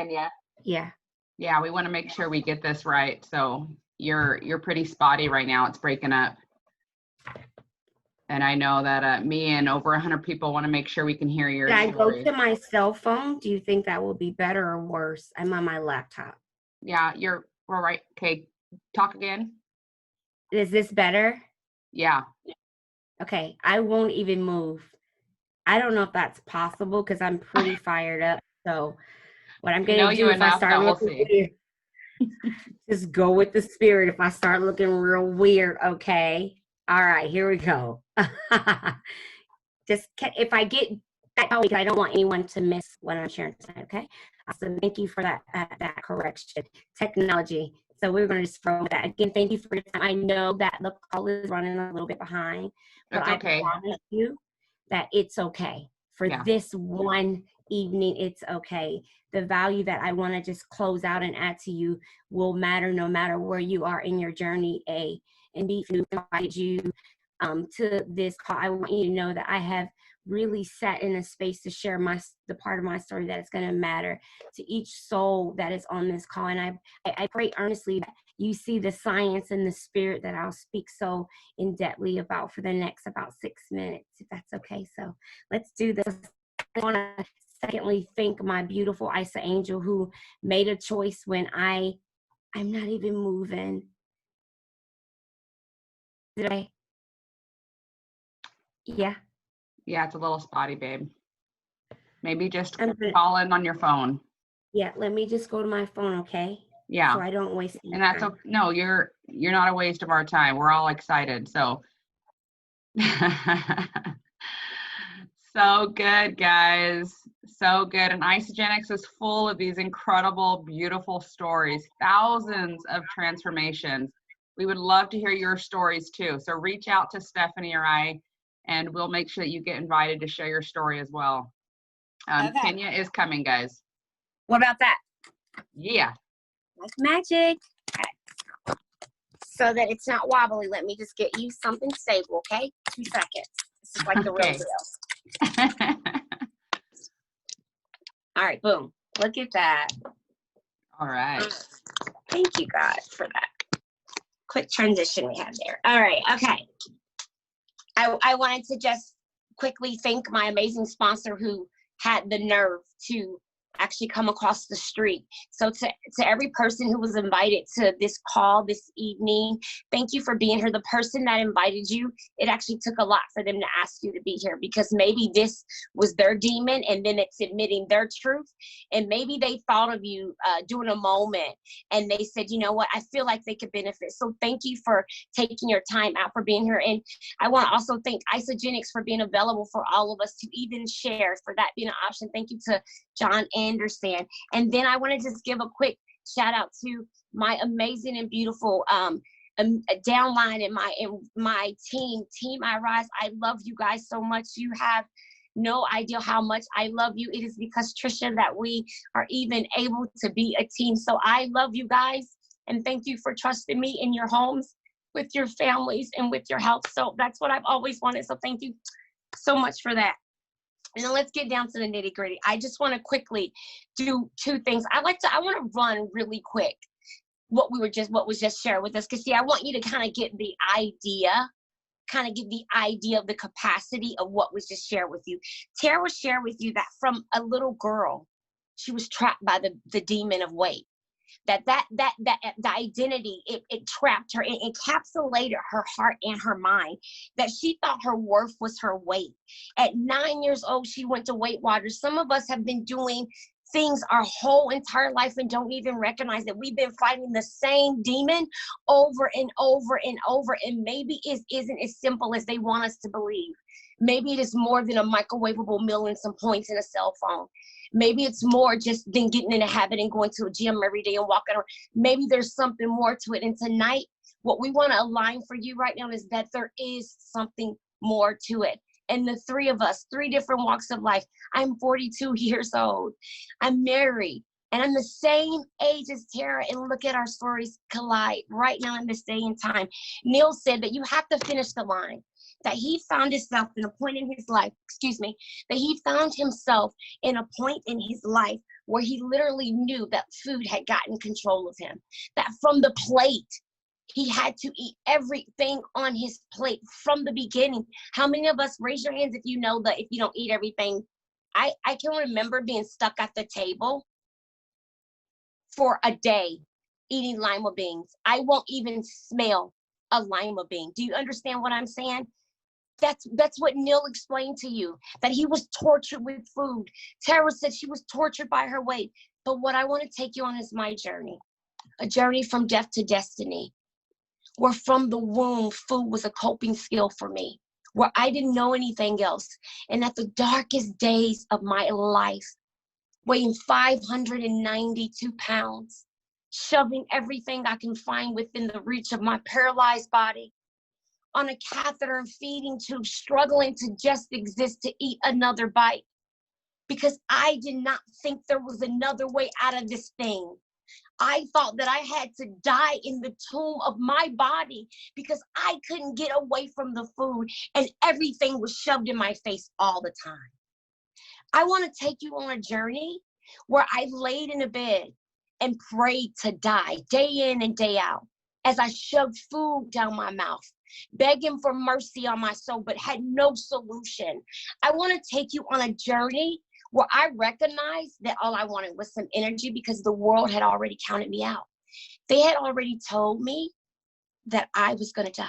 Yeah. Yeah, we want to make sure we get this right. So you're pretty spotty right now. It's breaking up. And I know that me and over 100 people want to make sure we can hear your Should I go story. to my cell phone? Do you think that will be better or worse? I'm on my laptop. Yeah, we're right. Okay, talk again. Is this better? Yeah. Okay, I won't even move. I don't know if that's possible because I'm pretty fired up. So what I'm going to do if I start looking weird, just go with the spirit. If I start looking real weird, okay. All right, here we go. Just if I get that, I don't want anyone to miss what I'm sharing tonight, okay? So thank you for that correction. Technology. So we're going to just throw that. Again, thank you for your time. I know that the call is running a little bit behind, but I promise you that it's okay. For this one evening, it's okay. The value that I want to just close out and add to you will matter no matter where you are in your journey, and be invited you to this call. I want you to know that I have really sat in a space to share the part of my story that is going to matter to each soul that is on this call. And I pray earnestly that you see the science and the spirit that I'll speak so in-depthly about for the next about 6 minutes, if that's okay. So let's do this. I want to secondly thank my beautiful Isa Angel, who made a choice when I'm not even moving. Yeah, it's a little spotty, babe. Maybe just call in on your phone. Yeah, let me just go to my phone, okay? Yeah. So I don't waste any And that's time. okay. No, you're not a waste of our time. We're all excited. So so good, guys. So good. And Isagenix is full of these incredible, beautiful stories, thousands of transformations. We would love to hear your stories too. So reach out to Stephanie or I, and we'll make sure that you get invited to share your story as well. Okay. Kenya is coming, guys. What about that? Yeah. Like magic. Okay. So that it's not wobbly, let me just get you something stable, okay? 2 seconds. This is like the real deal. All right, boom. Look at that. All right. Thank you, God, for that quick transition we had there. All right, okay. I wanted to just quickly thank my amazing sponsor who had the nerve to actually come across the street. So to every person who was invited to this call this evening, thank you for being here. The person that invited you, it actually took a lot for them to ask you to be here, because maybe this was their demon and then it's admitting their truth. And maybe they thought of you during a moment and they said, you know what, I feel like they could benefit. So thank you for taking your time out for being here. And I want to also thank Isagenix for being available for all of us to even share, for that being an option. Thank you to John Anderson. And then I want to just give a quick shout out to my amazing and beautiful downline and my team I Rise. I love you guys so much. You have no idea how much I love you. It is because Trisha that we are even able to be a team. So I love you guys, and thank you for trusting me in your homes, with your families, and with your health. So that's what I've always wanted. So thank you so much for that. And then let's get down to the nitty gritty. I just want to quickly do 2 things. I want to run really quick. what was just shared with us. Because see, I want you to kind of get the idea of the capacity of what was just shared with you. Tara shared with you that from a little girl, she was trapped by the demon of weight. The identity, it trapped her, it encapsulated her heart and her mind, that she thought her worth was her weight. At 9 years old, she went to Weight Watchers. Some of us have been doing things our whole entire life and don't even recognize that we've been fighting the same demon over and over and over. And maybe it isn't as simple as they want us to believe. Maybe it is more than a microwavable meal and some points in a cell phone. Maybe it's more just than getting in a habit and going to a gym every day and walking around. Maybe there's something more to it. And tonight, what we want to align for you right now is that there is something more to it. And the three of us, 3 different walks of life. I'm 42 years old. I'm married. And I'm the same age as Tara. And look at our stories collide right now in the same time. Neal said that you have to finish the line. That he found himself in a point in his life, that he found himself in a point in his life where he literally knew that food had gotten control of him. That from the plate, he had to eat everything on his plate from the beginning. How many of us, raise your hands if you know that if you don't eat everything. I can remember being stuck at the table for a day eating lima beans. I won't even smell a lima bean. Do you understand what I'm saying? That's what Neal explained to you, that he was tortured with food. Tara said she was tortured by her weight. But what I want to take you on is my journey, a journey from death to destiny, where from the womb, food was a coping skill for me, where I didn't know anything else. And at the darkest days of my life, weighing 592 pounds, shoving everything I can find within the reach of my paralyzed body, on a catheter and feeding tube, struggling to just exist, to eat another bite, because I did not think there was another way out of this thing. I thought that I had to die in the tomb of my body because I couldn't get away from the food and everything was shoved in my face all the time. I want to take you on a journey where I laid in a bed and prayed to die day in and day out as I shoved food down my mouth, begging for mercy on my soul, but had no solution. I want to take you on a journey where I recognized that all I wanted was some energy, because the world had already counted me out. They had already told me that I was going to die.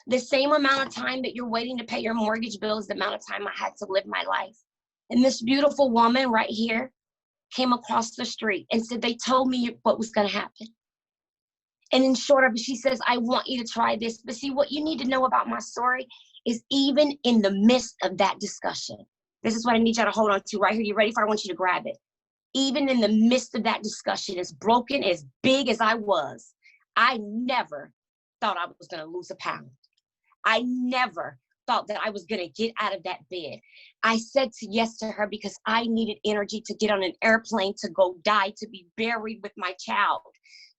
The same amount of time that you're waiting to pay your mortgage bill is the amount of time I had to live my life. And this beautiful woman right here came across the street and said, they told me what was going to happen. And in short of it, she says, I want you to try this. But see, what you need to know about my story is even in the midst of that discussion, this is what I need you to hold on to right here. You ready for it? I want you to grab it. Even in the midst of that discussion, as broken, as big as I was, I never thought I was going to lose a pound. I never thought that I was going to get out of that bed. I said yes to her because I needed energy to get on an airplane, to go die, to be buried with my child.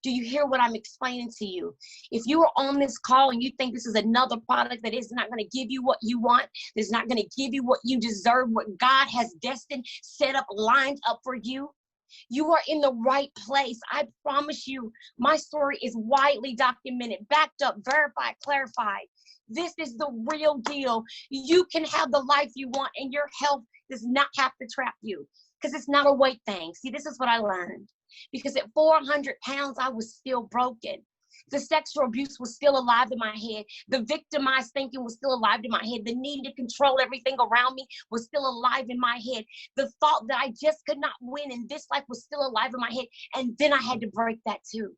Do you hear what I'm explaining to you? If you are on this call and you think this is another product that is not going to give you what you want, that's not going to give you what you deserve, what God has destined, set up, lined up for you, you are in the right place. I promise you, my story is widely documented, backed up, verified, clarified. This is the real deal. You can have the life you want, and your health does not have to trap you, because it's not a weight thing. See, this is what I learned. Because at 400 pounds, I was still broken. The sexual abuse was still alive in my head. The victimized thinking was still alive in my head. The need to control everything around me was still alive in my head. The thought that I just could not win in this life was still alive in my head. And then I had to break that too.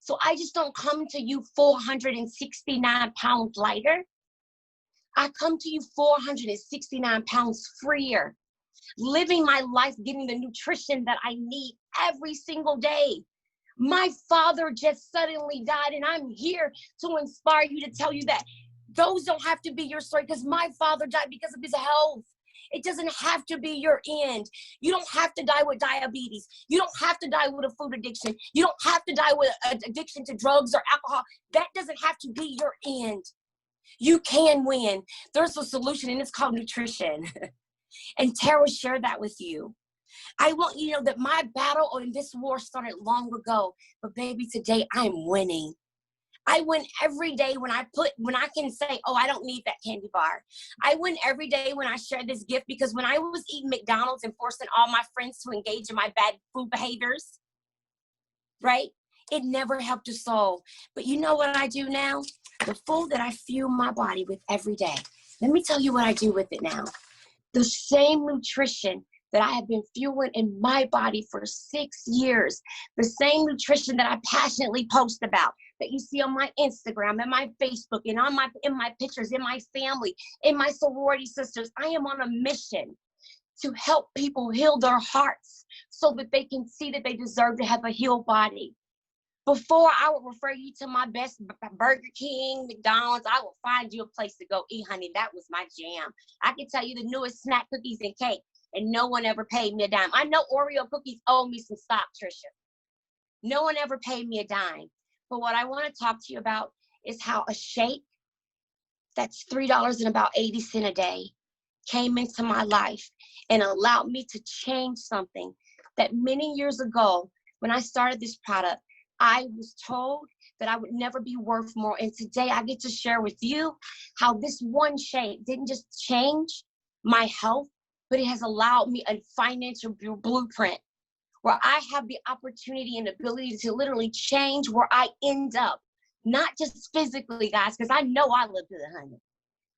So I just don't come to you 469 pounds lighter. I come to you 469 pounds freer, living my life, getting the nutrition that I need every single day. My father just suddenly died, and I'm here to inspire you, to tell you that those don't have to be your story, because my father died because of his health. It doesn't have to be your end. You don't have to die with diabetes. You don't have to die with a food addiction. You don't have to die with an addiction to drugs or alcohol. That doesn't have to be your end. You can win. There's a solution, and it's called nutrition. And Tara shared that with you. I want you to know that my battle in this war started long ago. But baby, today I'm winning. I win every day when I can say, oh, I don't need that candy bar. I win every day when I share this gift, because when I was eating McDonald's and forcing all my friends to engage in my bad food behaviors, right? It never helped a soul. But you know what I do now? The food that I fuel my body with every day. Let me tell you what I do with it now. The same nutrition that I have been fueling in my body for 6 years, the same nutrition that I passionately post about, that you see on my Instagram and my Facebook and in my pictures, in my family, in my sorority sisters. I am on a mission to help people heal their hearts so that they can see that they deserve to have a healed body. Before, I would refer you to my best Burger King, McDonald's. I will find you a place to go eat, honey. That was my jam. I can tell you the newest snack, cookies and cake, and no one ever paid me a dime. I know Oreo cookies owe me some stock, Trisha. No one ever paid me a dime. But what I want to talk to you about is how a shake that's $3.80 a day came into my life and allowed me to change something that many years ago, when I started this product, I was told that I would never be worth more. And today I get to share with you how this one shake didn't just change my health, but it has allowed me a financial blueprint where I have the opportunity and ability to literally change where I end up. Not just physically, guys, because I know I live to the 100.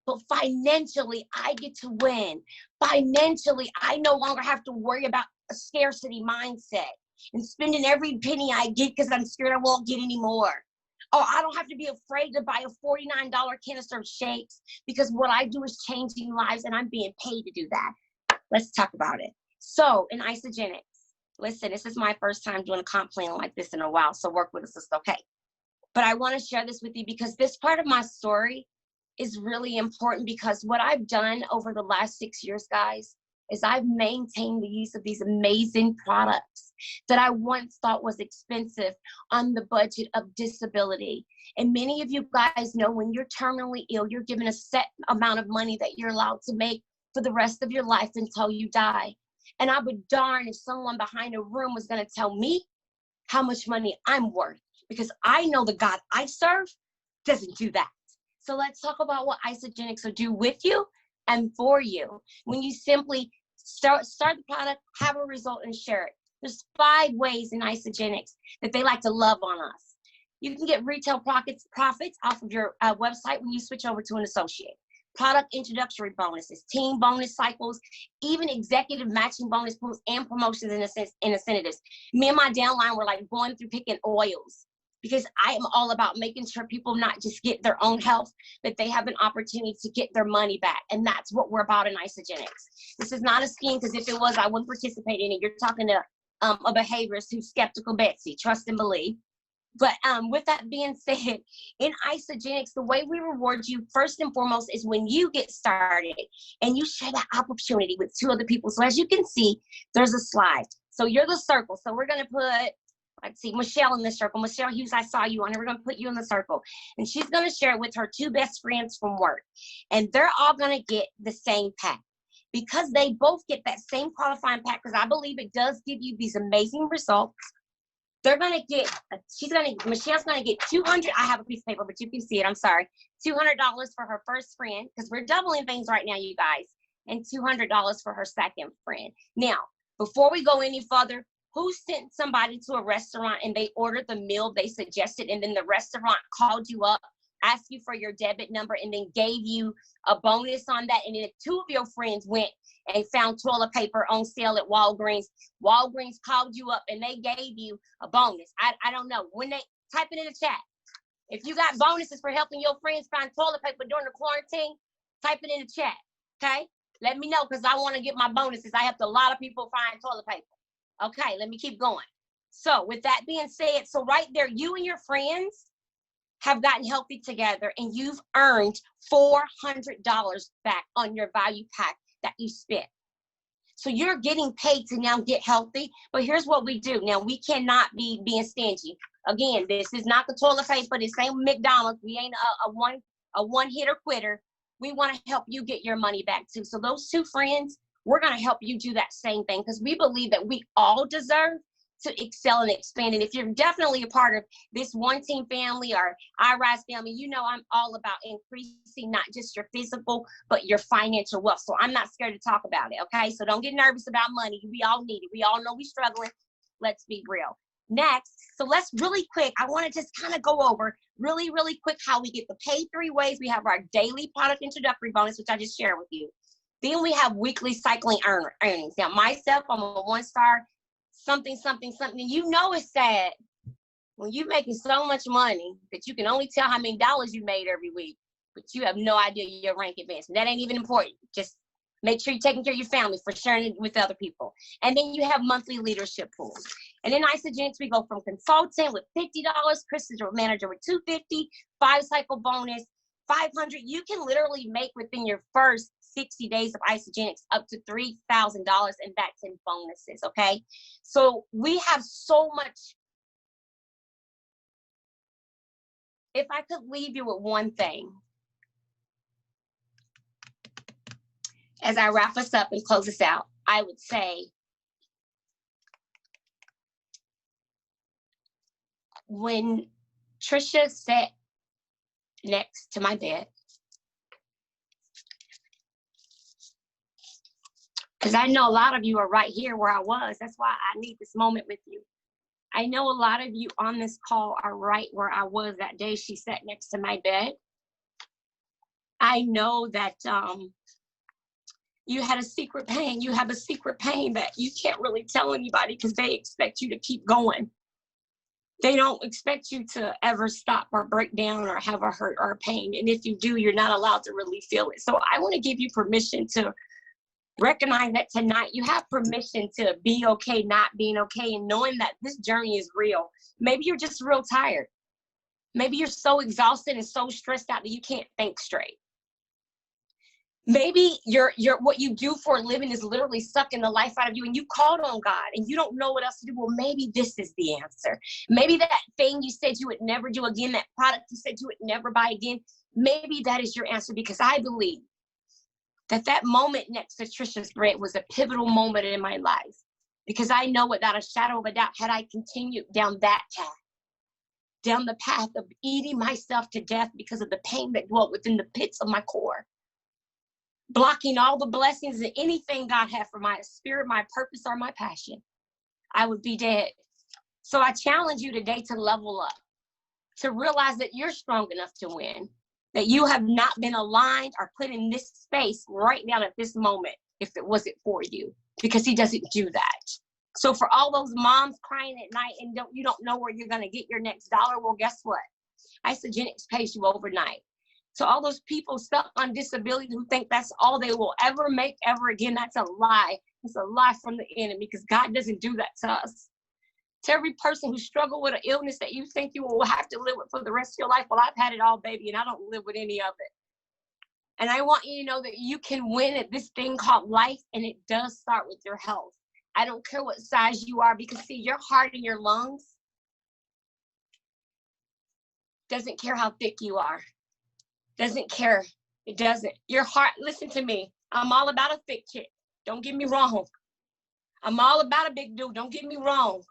But financially, I get to win. Financially, I no longer have to worry about a scarcity mindset and spending every penny I get because I'm scared I won't get any more. Or I don't have to be afraid to buy a $49 canister of shakes, because what I do is changing lives and I'm being paid to do that. Let's talk about it. So in Isogenics, listen, this is my first time doing a comp plan like this in a while, so work with us, it's okay. But I want to share this with you because this part of my story is really important, because what I've done over the last 6 years, guys, is I've maintained the use of these amazing products that I once thought was expensive on the budget of disability. And many of you guys know when you're terminally ill, you're given a set amount of money that you're allowed to make for the rest of your life until you die. And I would darn if someone behind a room was going to tell me how much money I'm worth, because I know the God I serve doesn't do that. So let's talk about what Isogenics will do with you and for you when you simply start the product, have a result, and share it. There's 5 ways in Isogenics that they like to love on us. You can get retail profits off of your website when you switch over to an associate. Product introductory bonuses, team bonus cycles, even executive matching bonus pools and promotions and incentives. Me and my downline were like going through picking oils, because I am all about making sure people not just get their own health, but they have an opportunity to get their money back. And that's what we're about in Isogenics. This is not a scheme, because if it was, I wouldn't participate in it. You're talking to a behaviorist who's skeptical Betsy, trust and believe. But with that being said, in Isogenics, the way we reward you first and foremost is when you get started and you share that opportunity with 2 other people. So as you can see, there's a slide. So you're the circle. So we're going to put, let's see, Michelle in the circle. Michelle Hughes, I saw you on it. We're going to put you in the circle. And she's going to share it with her 2 best friends from work. And they're all going to get the same pack, because they both get that same qualifying pack, because I believe it does give you these amazing results. They're going to get, Michelle's going to get $200. I have a piece of paper, but you can see it. I'm sorry. $200 for her first friend, because we're doubling things right now, you guys, and $200 for her second friend. Now, before we go any further, who sent somebody to a restaurant and they ordered the meal they suggested, and then the restaurant called you up, asked you for your debit number, and then gave you a bonus on that? And then 2 of your friends went and found toilet paper on sale at Walgreens. Walgreens called you up and they gave you a bonus. I don't know. When they type it in the chat. If you got bonuses for helping your friends find toilet paper during the quarantine, type it in the chat. Okay? Let me know, because I want to get my bonuses. I helped a lot of people find toilet paper. Okay, let me keep going. So with that being said, so right there, you and your friends have gotten healthy together, and you've earned $400 back on your value pack that you spent. So you're getting paid to now get healthy. But here's what we do. Now, we cannot be being stingy. Again, this is not the toilet paper. This ain't McDonald's. We ain't a one hitter quitter. We want to help you get your money back too. So those 2 friends we're going to help you do that same thing, because we believe that we all deserve to excel and expand. And if you're definitely a part of this One Team family or iRise family, you know I'm all about increasing not just your physical, but your financial wealth. So I'm not scared to talk about it, okay? So don't get nervous about money. We all need it. We all know we're struggling. Let's be real. Next, so let's really quick, I want to just kind of go over really quick how we get the pay 3 ways. We have our daily product introductory bonus, which I just shared with you. Then we have weekly cycling earnings. Now, myself, I'm a 1-star, something. You know it's sad when you're making so much money that you can only tell how many dollars you made every week, but you have no idea your rank advancement. That ain't even important. Just make sure you're taking care of your family for sharing it with other people. And then you have monthly leadership pools. And in Isagenix, we go from consultant with $50, Chris is your manager with $250, 5-cycle bonus, $500. You can literally make within your first 60 days of Isagenix up to $3,000, and that's in bonuses, okay? So we have so much. If I could leave you with one thing, as I wrap us up and close this out, I would say, when Trisha sat next to my bed, because I know a lot of you are right here where I was. That's why I need this moment with you. I know a lot of you on this call are right where I was that day she sat next to my bed. I know that you had a secret pain. You have a secret pain that you can't really tell anybody because they expect you to keep going. They don't expect you to ever stop or break down or have a hurt or a pain. And if you do, you're not allowed to really feel it. So I want to give you permission to recognize that tonight you have permission to be okay not being okay, and knowing that this journey is real. Maybe you're just real tired. Maybe you're so exhausted and so stressed out that you can't think straight. Maybe you're what you do for a living is literally sucking the life out of you, and you called on God and you don't know what else to do. Well, maybe this is the answer. Maybe that thing you said you would never do again, that product you said you would never buy again, maybe that is your answer, because I believe that moment next to Trisha's bread was a pivotal moment in my life, because I know without a shadow of a doubt, had I continued down that path, down the path of eating myself to death because of the pain that dwelt within the pits of my core, blocking all the blessings and anything God had for my spirit, my purpose, or my passion, I would be dead. So I challenge you today to level up, to realize that you're strong enough to win, that you have not been aligned or put in this space right now at this moment if it wasn't for you, because he doesn't do that. So for all those moms crying at night and you don't know where you're going to get your next dollar, well, guess what? Isagenix pays you overnight. So all those people stuck on disability who think that's all they will ever make ever again, that's a lie. It's a lie from the enemy, because God doesn't do that to us. To every person who struggled with an illness that you think you will have to live with for the rest of your life, well, I've had it all, baby, and I don't live with any of it. And I want you to know that you can win at this thing called life, and it does start with your health. I don't care what size you are, because see, your heart and your lungs doesn't care how thick you are. Doesn't care. It doesn't. Your heart, listen to me. I'm all about a thick chick. Don't get me wrong. I'm all about a big dude. Don't get me wrong.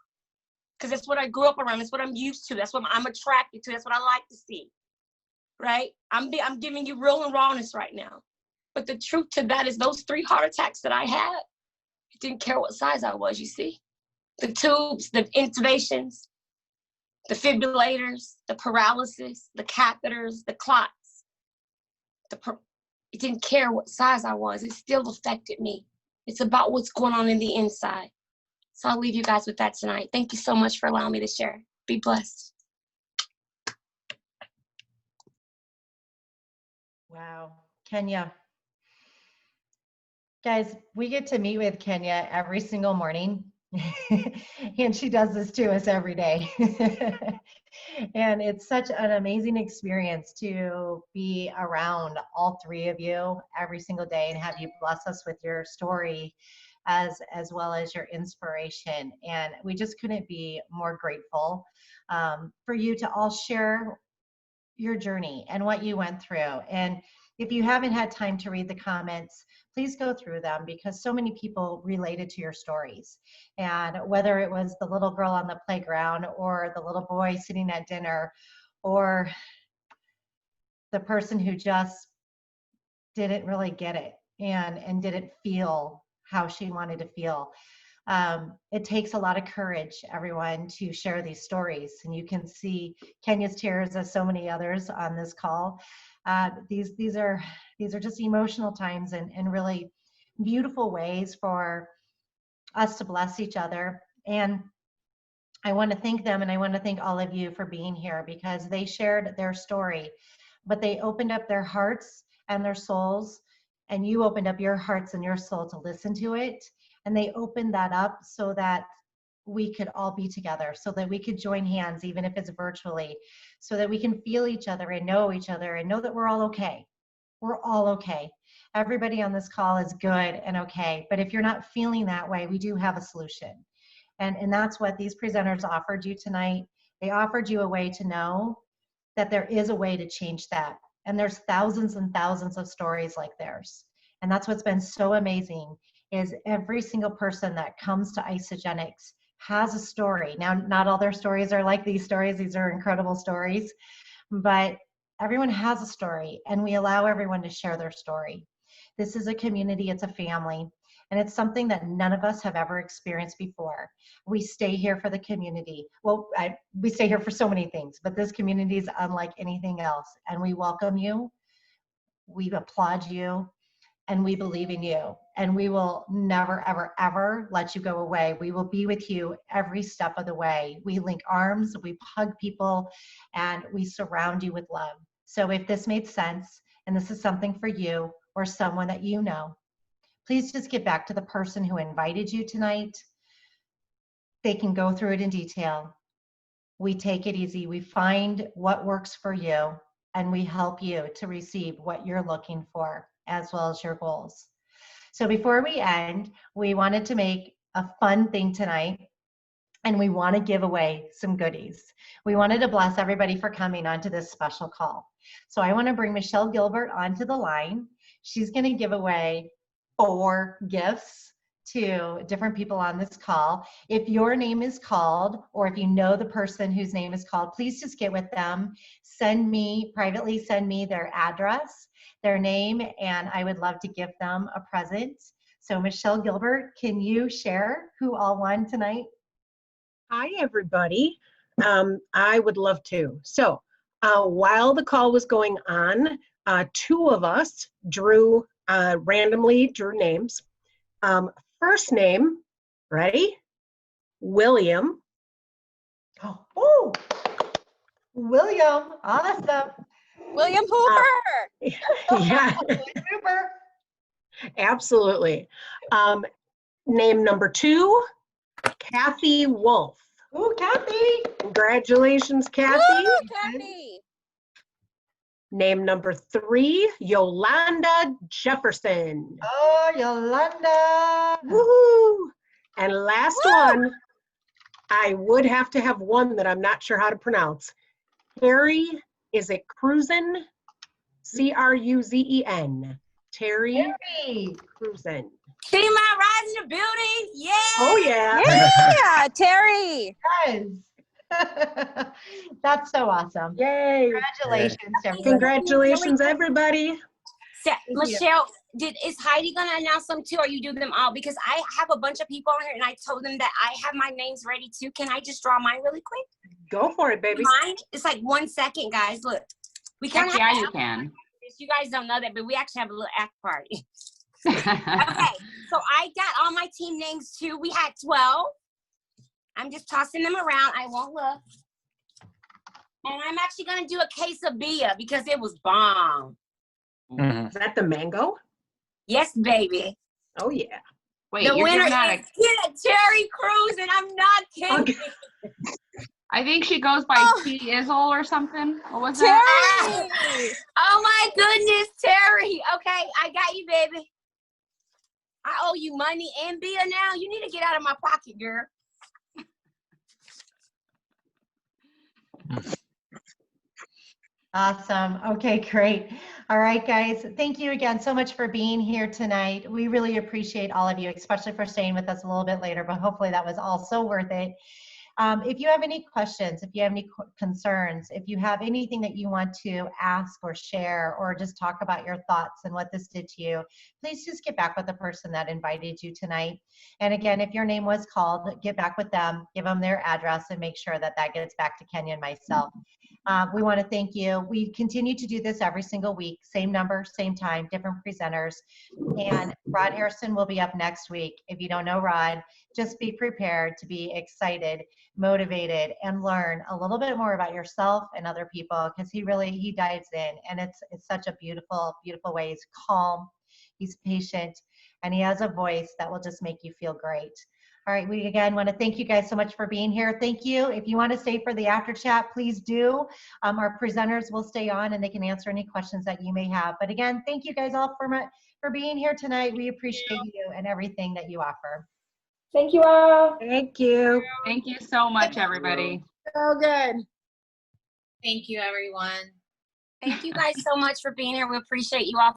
Because that's what I grew up around. That's what I'm used to. That's what I'm attracted to. That's what I like to see. Right? I'm giving you real and rawness right now. But the truth to that is those 3 heart attacks that I had, it didn't care what size I was, you see. The tubes, the intubations, the defibrillators, the paralysis, the catheters, the clots. It didn't care what size I was. It still affected me. It's about what's going on in the inside. So I'll leave you guys with that tonight. Thank you so much for allowing me to share. Be blessed. Wow. Kenya. Guys, we get to meet with Kenya every single morning. And she does this to us every day. And it's such an amazing experience to be around all 3 of you every single day and have you bless us with your story as well as your inspiration. And we just couldn't be more grateful for you to all share your journey and what you went through. And If you haven't had time to read the comments, please go through them because so many people related to your stories. And whether it was the little girl on the playground or the little boy sitting at dinner or the person who just didn't really get it and didn't feel how she wanted to feel. It takes a lot of courage, everyone, to share these stories. And you can see Kenya's tears as so many others on this call. These are just emotional times and really beautiful ways for us to bless each other. And I want to thank them and I want to thank all of you for being here because they shared their story, but they opened up their hearts and their souls, and you opened up your hearts and your soul to listen to it. And they opened that up so that we could all be together, so that we could join hands, even if it's virtually, so that we can feel each other and know each other and know that we're all okay. We're all okay. Everybody on this call is good and okay. But if you're not feeling that way, we do have a solution. And that's what these presenters offered you tonight. They offered you a way to know that there is a way to change that. And there's thousands and thousands of stories like theirs. And that's what's been so amazing is every single person that comes to Isogenics has a story. Now, not all their stories are like these stories. These are incredible stories, but everyone has a story and we allow everyone to share their story. This is a community, it's a family, and it's something that none of us have ever experienced before. We stay here for the community. Well, we stay here for so many things, but this community is unlike anything else. And we welcome you, we applaud you, and we believe in you. And we will never, ever, ever let you go away. We will be with you every step of the way. We link arms, we hug people, and we surround you with love. So if this made sense, and this is something for you or someone that you know, please just get back to the person who invited you tonight. They can go through it in detail. We take it easy. We find what works for you, and we help you to receive what you're looking for, as well as your goals. So before we end, we wanted to make a fun thing tonight, and we want to give away some goodies. We wanted to bless everybody for coming onto this special call. So I want to bring Michelle Gilbert onto the line. She's going to give away 4 gifts to different people on this call. If your name is called, or if you know the person whose name is called, please just get with them. Privately send me their address, their name, and I would love to give them a present. So Michelle Gilbert, can you share who all won tonight? Hi, everybody. I would love to. So while the call was going on, 2 of us randomly drew names. First name, ready? William. Oh, William, awesome. William Hooper. Yeah, Super. absolutely. Name number 2, Kathy Wolf. Ooh, Kathy. Congratulations, Kathy. Woo, Kathy. Name number 3, Yolanda Jefferson. Oh, Yolanda. Woohoo! And last one, I would have to have one that I'm not sure how to pronounce. Terry, is it Cruzen? C-R-U-Z-E-N. Terry Cruzen. Team out rising to beauty. Yeah. Oh, yeah. Yeah, Terry. Yes. That's so awesome. Yay. Congratulations, everybody. Congratulations, everybody. you. Michelle, is Heidi going to announce them too, or you do them all? Because I have a bunch of people on here, and I told them that I have my names ready too. Can I just draw mine really quick? Go for it, baby. Mine? It's like 1 second, guys. Look. We kind of Yeah, you can. You guys don't know that, but we actually have a little after party. Okay, so I got all my team names too. We had 12. I'm just tossing them around. I won't look. And I'm actually going to do a quesadilla because it was bomb. Is that the mango? Yes, baby. Oh, yeah. Wait, The you're winner giving that is Terry Crews, and I'm not kidding. Okay. I think she goes by T. Izzle or something. What was Terry! that? Oh my goodness, Terry. Okay, I got you, baby. I owe you money and Bia now. You need to get out of my pocket, girl. Awesome. Okay, great. All right, guys. Thank you again so much for being here tonight. We really appreciate all of you, especially for staying with us a little bit later, but hopefully that was also worth it. If you have any questions, if you have any concerns, if you have anything that you want to ask or share or just talk about your thoughts and what this did to you, please just get back with the person that invited you tonight. And again, if your name was called, get back with them, give them their address, and make sure that that gets back to Kenya and myself. We want to thank you. We continue to do this every single week, same number, same time, different presenters. And Rod Harrison will be up next week. If you don't know Rod, just be prepared to be excited, motivated, and learn a little bit more about yourself and other people, because he dives in, and it's such a beautiful, beautiful way. He's calm, he's patient, and he has a voice that will just make you feel great. All right, we again want to thank you guys so much for being here. Thank you. If you want to stay for the after chat, please do. Our presenters will stay on and they can answer any questions that you may have. But again, thank you guys all for being here tonight. We appreciate you and everything that you offer. Thank you all. Thank you. Thank you so much, everybody. So good. Thank you, everyone. Thank you guys so much for being here. We appreciate you all.